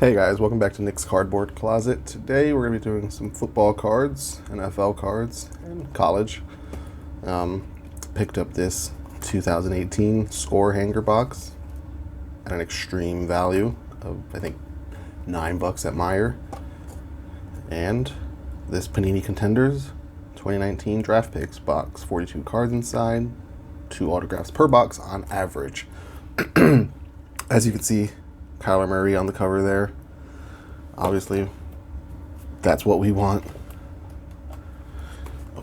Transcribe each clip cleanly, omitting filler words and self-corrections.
Hey guys, welcome back to Nick's Cardboard Closet. Today we're going to be doing some football cards, NFL cards, and college. Picked up this 2018 score hanger box at an extreme value of, I think, $9 at Meijer. And this Panini Contenders 2019 draft picks box, 42 cards inside, 2 autographs per box on average. As you can see, Kyler Murray on the cover there. Obviously, that's what we want.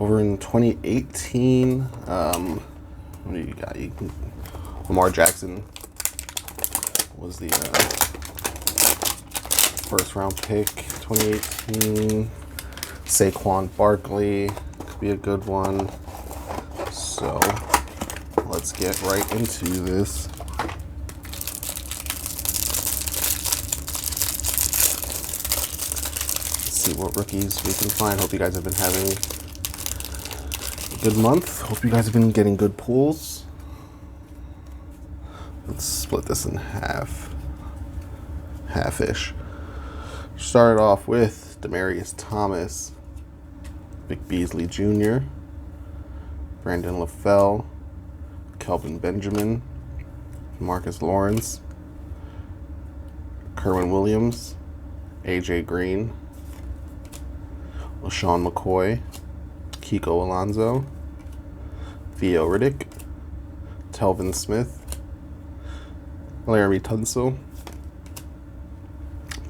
Over in 2018, what do you got? Lamar Jackson was the first round pick. 2018, Saquon Barkley could be a good one. So let's get right into this. See what rookies we can find. Hope you guys have been having a good month. Hope you guys have been getting good pulls. Let's split this in half-ish. Started off with Demaryius Thomas, Vic Beasley Jr., Brandon LaFell, Kelvin Benjamin, Marcus Lawrence, Kerwin Williams, AJ Green, LaShawn McCoy, Kiko Alonso, Theo Riddick, Telvin Smith, Laramie Tunsil,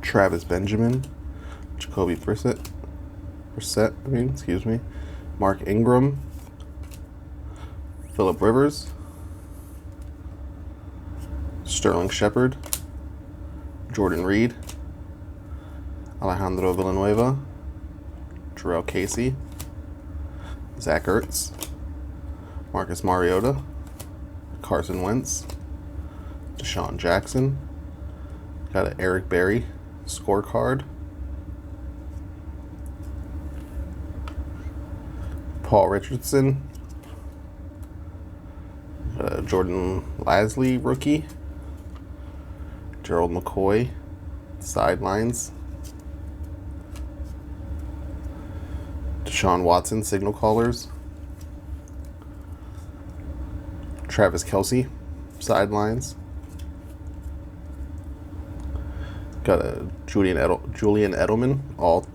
Travis Benjamin, Jacoby Brissett, Mark Ingram, Phillip Rivers, Sterling Shepard, Jordan Reed, Alejandro Villanueva, Jarrell Casey, Zach Ertz, Marcus Mariota, Carson Wentz, Deshaun Jackson, got an Eric Berry scorecard, Paul Richardson, Jordan Lasley rookie, Gerald McCoy sidelines, Deshaun Watson signal callers, Travis Kelce sidelines, got a Julian Edelman all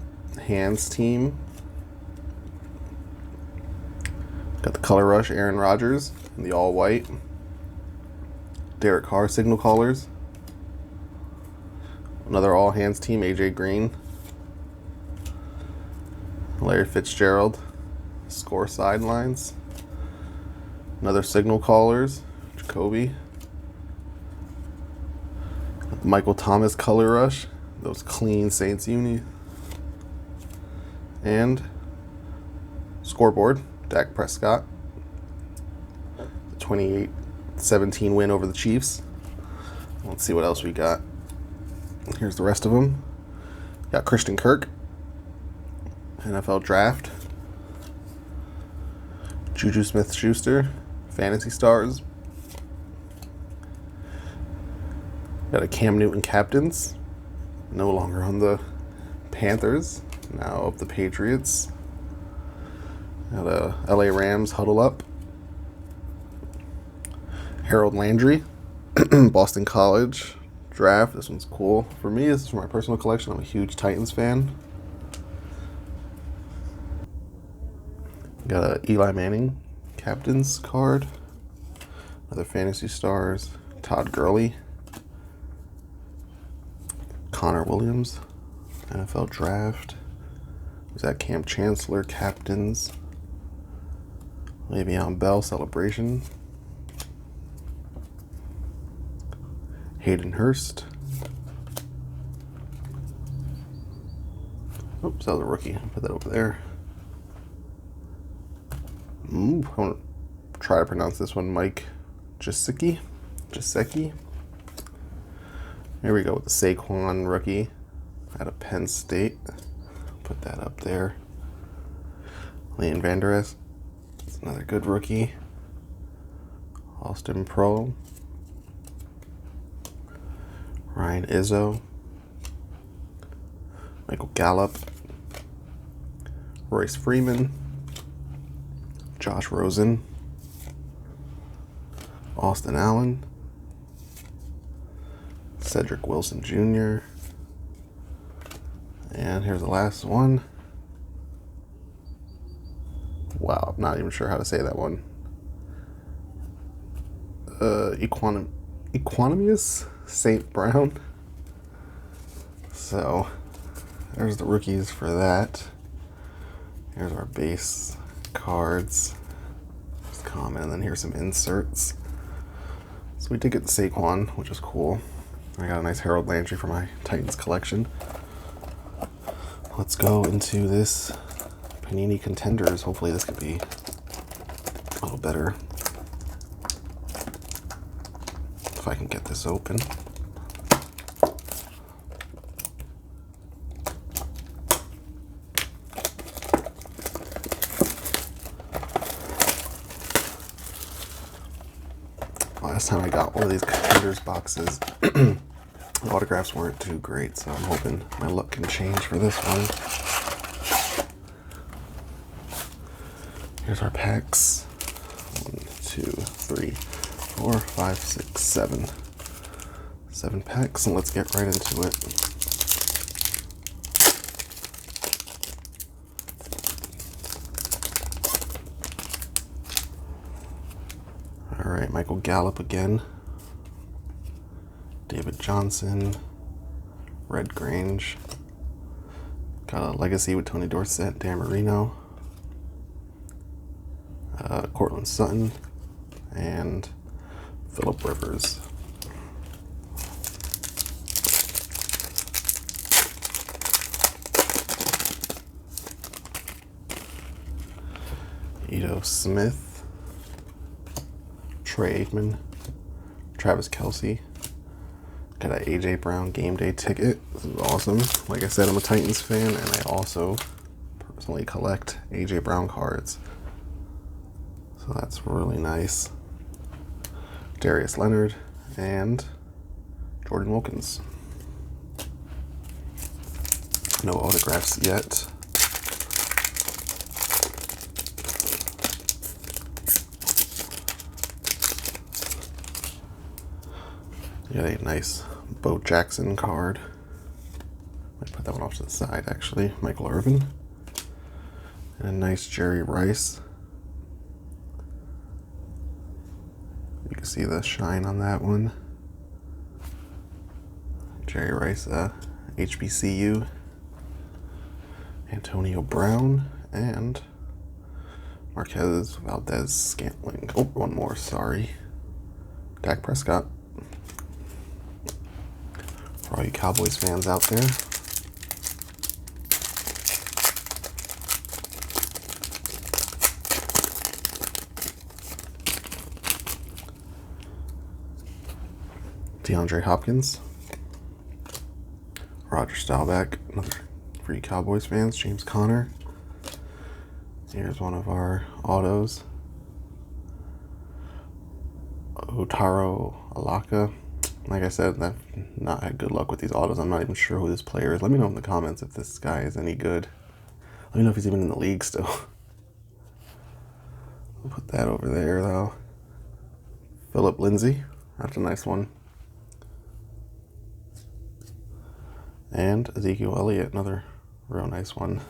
hands team, got the color rush Aaron Rodgers in the all white, Derek Carr signal callers, another all hands team AJ Green, Larry Fitzgerald score sidelines, another signal callers Jacoby, Michael Thomas color rush, those clean Saints uni, and scoreboard Dak Prescott, the 28-17 win over the Chiefs. Let's see what else we got. Here's the rest of them. Got Christian Kirk, NFL draft, Juju Smith-Schuster, Fantasy Stars, got a Cam Newton captains, no longer on the Panthers, now of the Patriots, got a LA Rams huddle up, Harold Landry, Boston College draft. This one's cool for me. This is for my personal collection. I'm a huge Titans fan. Got a Eli Manning captain's card, another Fantasy Stars, Todd Gurley, Connor Williams, NFL draft. Was that Cam Chancellor captains, Le'Veon Bell celebration, Hayden Hurst. Oops, that was a rookie. I'll put that over there. I want to try to pronounce this one, Mike Gesicki. Here we go with the Saquon rookie out of Penn State. Put that up there. Leighton Vander Esch. That's another good rookie. Austin Pro. Ryan Izzo. Michael Gallup, Royce Freeman, Josh Rosen, Austin Allen, Cedric Wilson Jr., and here's the last one. Wow, I'm not even sure how to say that one. Equanimous St. Brown. So there's the rookies for that. Here's our base cards. There's common, and then here's some inserts. So we did get the Saquon, which is cool. I got a nice Harold Landry for my Titans collection. Let's go into this Panini Contenders. Hopefully this could be a little better. If I can get this open. Last time I got one of these Contenders boxes, the autographs weren't too great, so I'm hoping my luck can change for this one. Here's our packs. 1, 2, 3, 4, 5, 6, 7. 7 packs, and let's get right into it. All right, Michael Gallup again. David Johnson. Red Grange. Got a legacy with Tony Dorsett, Dan Marino. Cortland Sutton. And Phillip Rivers. Ito Smith. Troy Aikman. Travis Kelce. Got an AJ Brown game day ticket. This is awesome. Like I said, I'm a Titans fan, and I also personally collect AJ Brown cards. So that's really nice. Darius Leonard and Jordan Wilkins. No autographs yet. Got a nice Bo Jackson card. Might put that one off to the side, actually. Michael Irvin. And a nice Jerry Rice. You can see the shine on that one. Jerry Rice, HBCU. Antonio Brown and Marquez Valdez-Scantling. Oh, one more, sorry. Dak Prescott. For all you Cowboys fans out there. DeAndre Hopkins. Roger Staubach, another for you Cowboys fans. James Conner. Here's one of our autos. Otaro Alaka. Like I said, I've not had good luck with these autos. I'm not even sure who this player is. Let me know in the comments if this guy is any good. Let me know if he's even in the league still. I'll put that over there, though. Philip Lindsay. That's a nice one. And Ezekiel Elliott, another real nice one.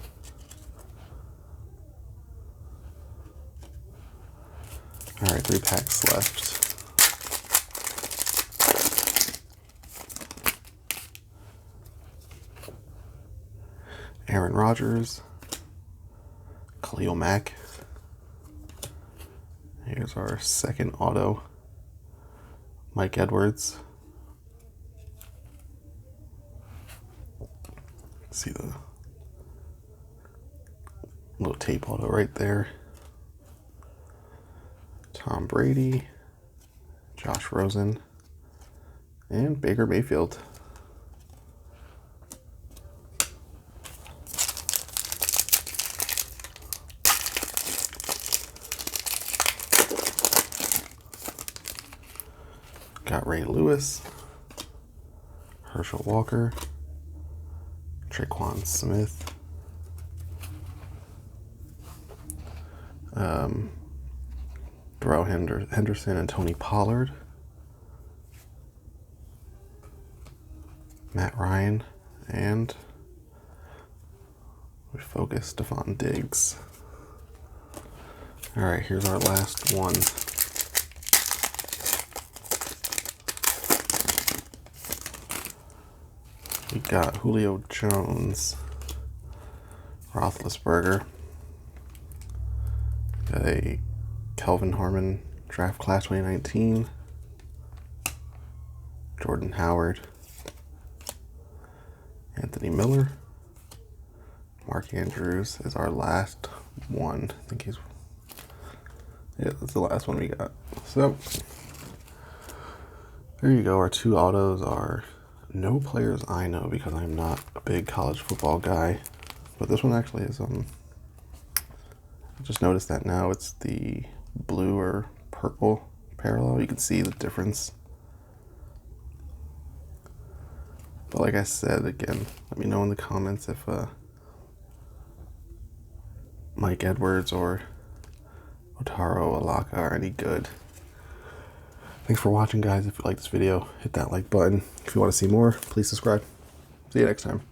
All right, 3 packs left. Aaron Rodgers, Khalil Mack. Here's our second auto, Mike Edwards. See the little tape auto right there. Tom Brady, Josh Rosen, and Baker Mayfield. Got Ray Lewis, Herschel Walker, Saquon Smith. Darrell Henderson and Tony Pollard. Matt Ryan, and we focus Stephon Diggs. All right, here's our last one. We got Julio Jones, Roethlisberger, got a Kelvin Harmon draft class 2019, Jordan Howard, Anthony Miller, Mark Andrews is our last one. I think that's the last one we got. So there you go. Our 2 autos are no players I know because I'm not a big college football guy. But this one actually is, I just noticed that now it's the blue or purple parallel. You can see the difference. But like I said, again, let me know in the comments if Mike Edwards or Otaro Alaka are any good. Thanks for watching, guys. If you like this video, hit that like button. If you want to see more, please subscribe. See you next time.